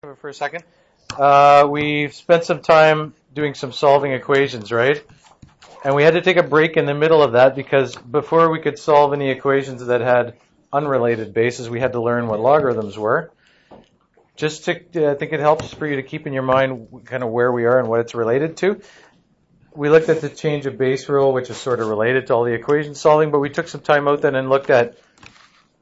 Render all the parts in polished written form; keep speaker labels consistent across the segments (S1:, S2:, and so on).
S1: For a second. We've spent some time doing some solving equations, right? And we had to take a break in the middle of that because before we could solve any equations that had unrelated bases, we had to learn what logarithms were. Just to, I think it helps for you to keep in your mind kind of where we are and what it's related to. We looked at the change of base rule, which is sort of related to all the equation solving, but we took some time out then and looked at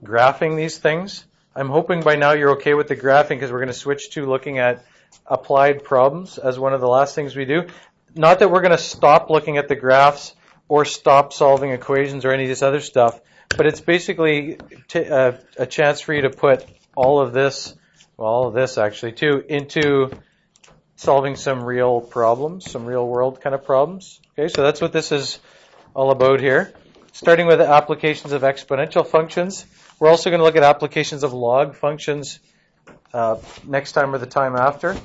S1: graphing these things. I'm hoping by now you're okay with the graphing because we're going to switch to looking at applied problems as one of the last things we do. Not that we're going to stop looking at the graphs or stop solving equations or any of this other stuff, but it's basically a chance for you to put all of this, well, all of this actually too, into solving some real problems, some real world kind of problems. Okay, so that's what this is all about here. Starting with the applications of exponential functions. We're also going to look at applications of log functions next time or the time after.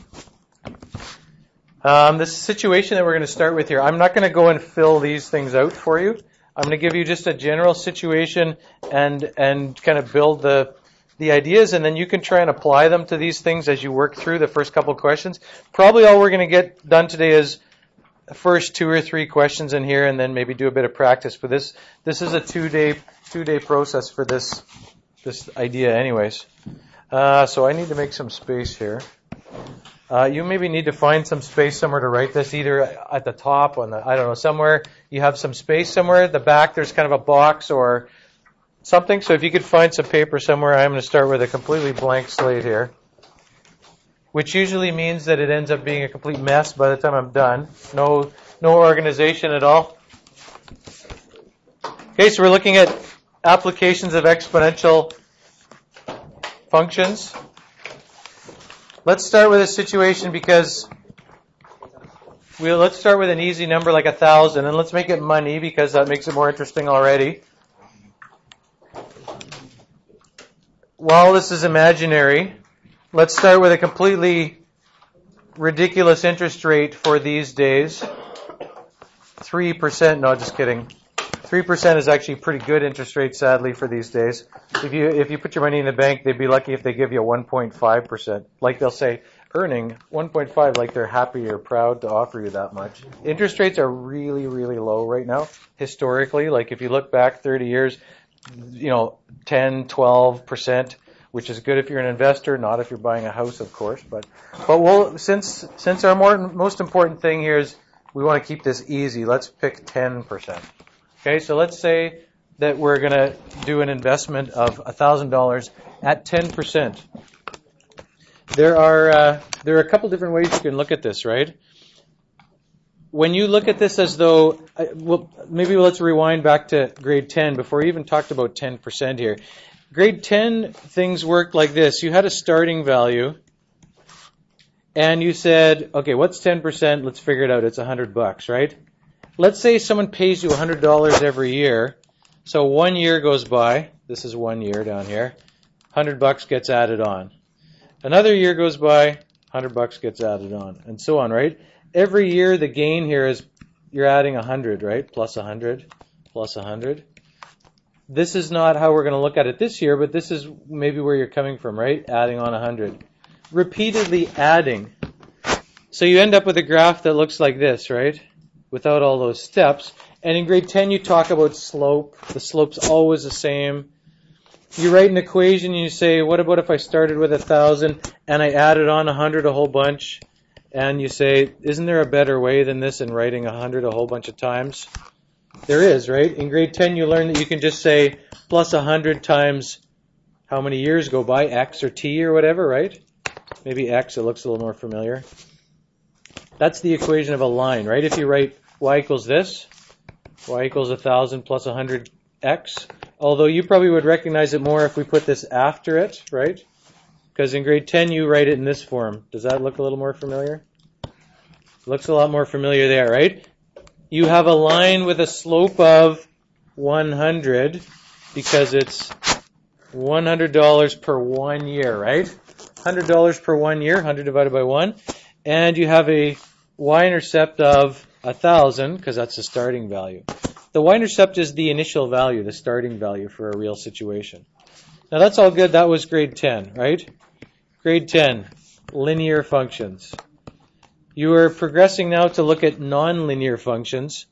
S1: This situation that we're going to start with here, I'm not going to go and fill these things out for you. I'm going to give you just a general situation and kind of build the ideas, and then you can try and apply them to these things as you work through the first couple of questions. Probably all we're going to get done today is the first 2 or 3 questions in here, and then maybe do a bit of practice. But this is a two-day process for this idea, anyways. So I need to make some space here. You maybe need to find some space somewhere to write this, either at the top on the, I don't know, somewhere you have some space somewhere. At the back there's kind of a box or something. So if you could find some paper somewhere, I'm going to start with a completely blank slate here, which usually means that it ends up being a complete mess by the time I'm done. No organization at all. Okay, so we're looking at applications of exponential functions. Let's start with a situation because let's start with an easy number like 1,000, and let's make it money because that makes it more interesting already. While this is imaginary, let's start with a completely ridiculous interest rate for these days. 3%, no, just kidding. 3% is actually pretty good interest rate, sadly, for these days. If you put your money in the bank, they'd be lucky if they give you 1.5%. Like they'll say, earning 1.5, like they're happy or proud to offer you that much. Interest rates are really, really low right now, historically. Like if you look back 30 years, 10, 12%, which is good if you're an investor, not if you're buying a house, of course. But since our most important thing here is we want to keep this easy, let's pick 10%. Okay, so let's say that we're going to do an investment of $1,000 at 10%. There are a couple different ways you can look at this, right? When you look at this as though, maybe let's rewind back to grade 10 before we even talked about 10% here. Grade 10, things worked like this. You had a starting value, and you said, okay, what's 10%? Let's figure it out. It's $100, right? Let's say someone pays you $100 every year. So 1 year goes by. This is 1 year down here. $100 gets added on. Another year goes by. $100 gets added on, and so on, right? Every year the gain here is you're adding 100, right? Plus 100, plus 100. This is not how we're going to look at it this year, but this is maybe where you're coming from, right? Adding on 100. Repeatedly adding. So you end up with a graph that looks like this, right? Without all those steps. And in grade 10 you talk about slope. The slope's always the same. You write an equation and you say, what about if I started with 1,000 and I added on 100 a whole bunch? And you say, isn't there a better way than this in writing 100 a whole bunch of times? There is, right? In grade 10 you learn that you can just say plus 100 times how many years go by, x or t or whatever, right? Maybe x, it looks a little more familiar. That's the equation of a line, right? If you write y equals this, y equals 1,000 plus 100x, although you probably would recognize it more if we put this after it, right? Because in grade 10 you write it in this form. Does that look a little more familiar? Looks a lot more familiar there, right? You have a line with a slope of 100 because it's $100 per 1 year, right? $100 per 1 year, 100 divided by 1. And you have a y-intercept of 1,000 because that's the starting value. The y-intercept is the initial value, the starting value for a real situation. Now that's all good. That was grade 10, right? Grade 10. linear functions. You are progressing now to look at nonlinear functions.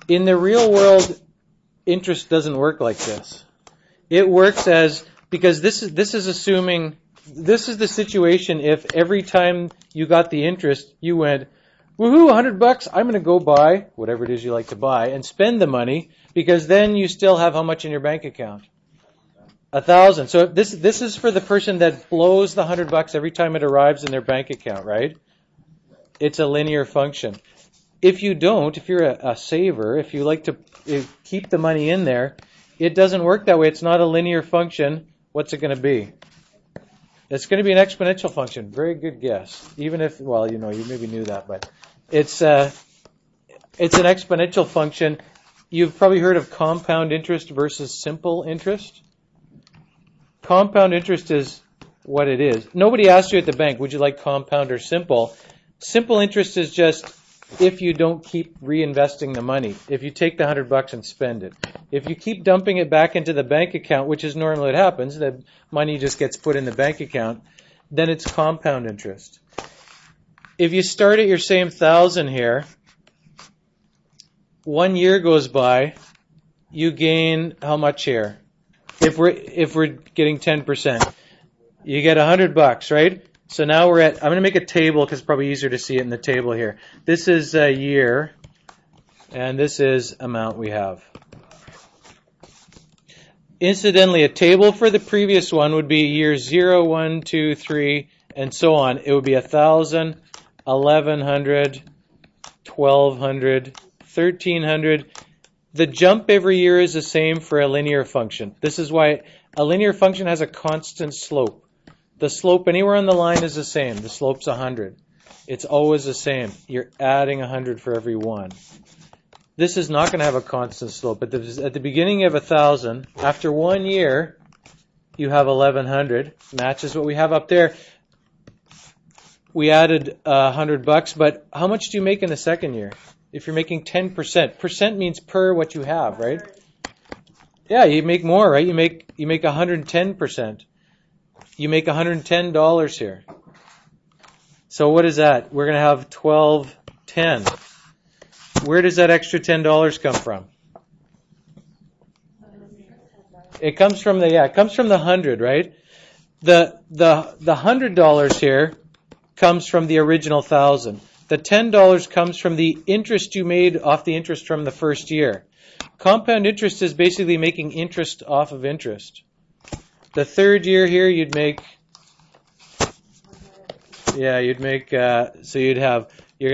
S1: In the real world, interest doesn't work like this. It works because this is assuming, this is the situation if every time you got the interest, you went, woohoo, $100, I'm going to go buy whatever it is you like to buy and spend the money, because then you still have how much in your bank account? 1,000. So this is for the person that blows the $100 every time it arrives in their bank account, right? It's a linear function. If you don't, if you're a saver, if you like to keep the money in there, it doesn't work that way. It's not a linear function. What's it going to be? It's going to be an exponential function. Very good guess. Even if, well, you maybe knew that, but it's an exponential function. You've probably heard of compound interest versus simple interest. Compound interest is what it is. Nobody asked you at the bank, would you like compound or simple? Simple interest is just if you don't keep reinvesting the money. If you take the $100 and spend it. If you keep dumping it back into the bank account, which is normally what happens, the money just gets put in the bank account, then it's compound interest. If you start at your same 1,000 here, 1 year goes by, you gain how much here? If we're getting 10%, you get $100, right? So now I'm going to make a table because it's probably easier to see it in the table here. This is a year, and this is amount we have. Incidentally, a table for the previous one would be year 0, 1, 2, 3, and so on. It would be 1,000, 1,100, 1,200, 1,300. The jump every year is the same for a linear function. This is why a linear function has a constant slope. The slope anywhere on the line is the same. The slope's 100. It's always the same. You're adding 100 for every one. This is not going to have a constant slope. At the beginning of 1,000, after 1 year, you have 1,100. Matches what we have up there. We added $100, but how much do you make in the second year? If you're making 10%, percent means per what you have, right? Yeah, you make more, right? You make 110%. You make $110 here. So what is that? We're going to have 1210. Where does that extra $10 come from? It comes from the 100, right? The $100 here comes from the original 1,000. The $10 comes from the interest you made off the interest from the first year. Compound interest is basically making interest off of interest. The third year here, you're going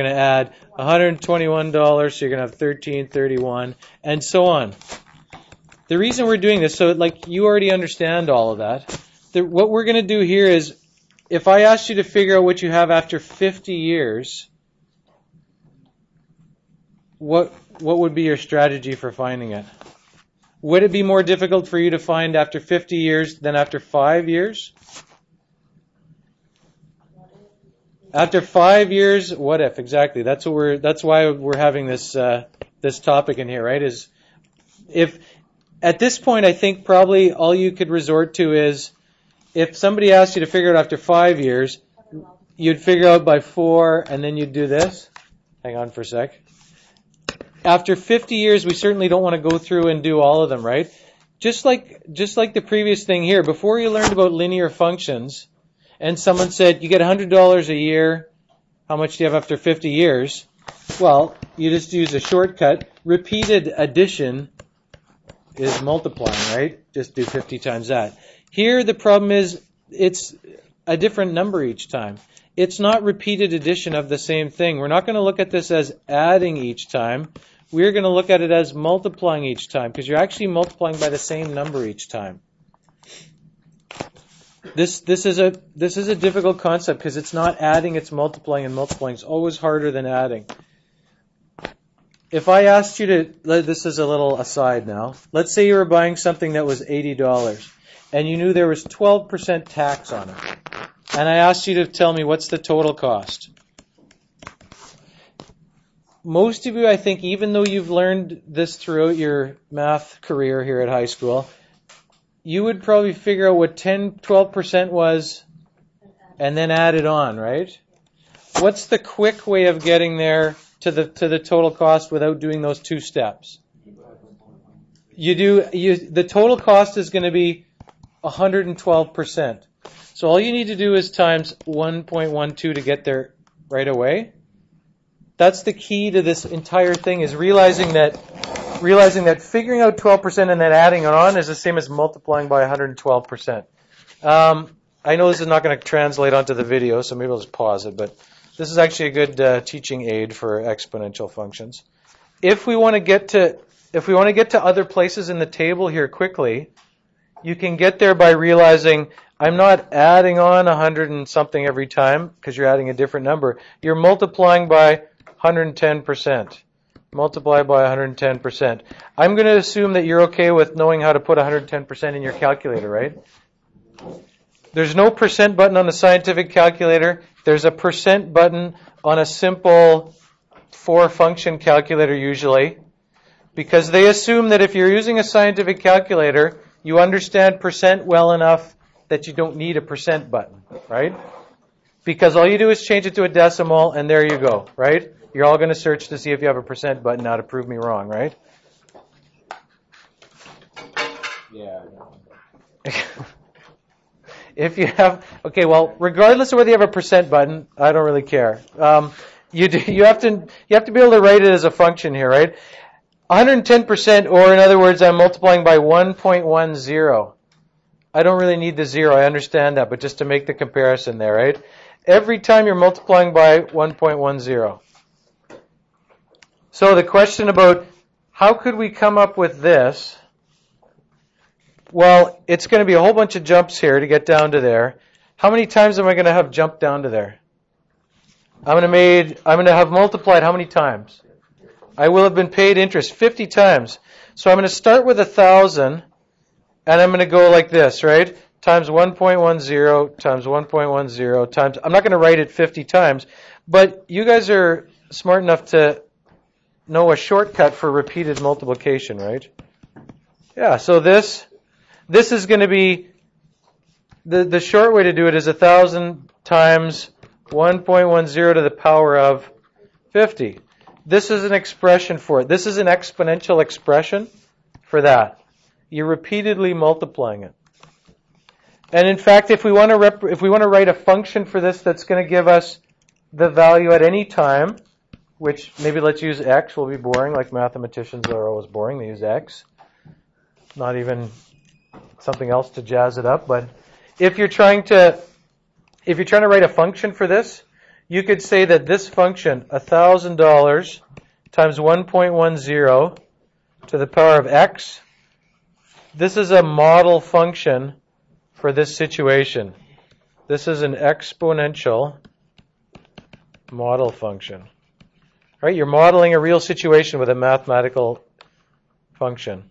S1: to add $121, so you're going to have $13.31, and so on. The reason we're doing this, so you already understand all of that. What we're going to do here is, if I asked you to figure out what you have after 50 years, what would be your strategy for finding it? Would it be more difficult for you to find after 50 years than after 5 years? After 5 years, what if? Exactly. That's why we're having this topic in here, right? Is if at this point, I think probably all you could resort to is if somebody asked you to figure it out after 5 years, you'd figure out by 4, and then you'd do this. Hang on for a sec. After 50 years, we certainly don't want to go through and do all of them, right? Just like the previous thing here, before you learned about linear functions, and someone said, you get $100 a year, how much do you have after 50 years? Well, you just use a shortcut. Repeated addition is multiplying, right? Just do 50 times that. Here, the problem is it's a different number each time. It's not repeated addition of the same thing. We're not going to look at this as adding each time. We're going to look at it as multiplying each time, because you're actually multiplying by the same number each time. This is a difficult concept because it's not adding, it's multiplying, and multiplying is always harder than adding. If I asked you to, this is a little aside now. Let's say you were buying something that was $80 and you knew there was 12% tax on it. And I asked you to tell me what's the total cost. Most of you, I think, even though you've learned this throughout your math career here at high school, you would probably figure out what 12% was and then add it on, right? What's the quick way of getting there to the total cost without doing those two steps? The total cost is going to be 112%. So all you need to do is times 1.12 to get there right away. That's the key to this entire thing, is realizing that figuring out 12% and then adding it on is the same as multiplying by 112%. I know this is not going to translate onto the video, so maybe I'll just pause it, but this is actually a good teaching aid for exponential functions. If we want to get to other places in the table here quickly, you can get there by realizing I'm not adding on 100 and something every time because you're adding a different number. You're multiplying by 110%. Multiply by 110%. I'm going to assume that you're okay with knowing how to put 110% in your calculator, right? There's no percent button on the scientific calculator. There's a percent button on a simple 4-function calculator usually, because they assume that if you're using a scientific calculator, you understand percent well enough that you don't need a percent button, right? Because all you do is change it to a decimal, and there you go, right? You're all going to search to see if you have a percent button now to prove me wrong, right?
S2: Yeah.
S1: If you have, okay, well, regardless of whether you have a percent button, I don't really care. You have to be able to write it as a function here, right? 110%, or in other words, I'm multiplying by 1.10. I don't really need the 0. I understand that, but just to make the comparison there, right? Every time you're multiplying by 1.10. So the question about how could we come up with this? Well, it's going to be a whole bunch of jumps here to get down to there. How many times am I going to have jumped down to there? I'm going to have multiplied how many times? I will have been paid interest 50 times. So I'm going to start with 1,000, and I'm going to go like this, right? Times 1.10 times 1.10 times. I'm not going to write it 50 times, but you guys are smart enough to know a shortcut for repeated multiplication, right? Yeah, so this is going to be, the short way to do it is 1,000 times 1.10 to the power of 50. This is an expression for it. This is an exponential expression for that. You're repeatedly multiplying it. And in fact, if we want to write a function for this that's going to give us the value at any time, which maybe let's use x, will be boring, like mathematicians are always boring. They use x. Not even something else to jazz it up, but if you're trying to write a function for this, you could say that this function, $1,000 times 1.10 to the power of x, this is a model function for this situation. This is an exponential model function. Right? You're modeling a real situation with a mathematical function.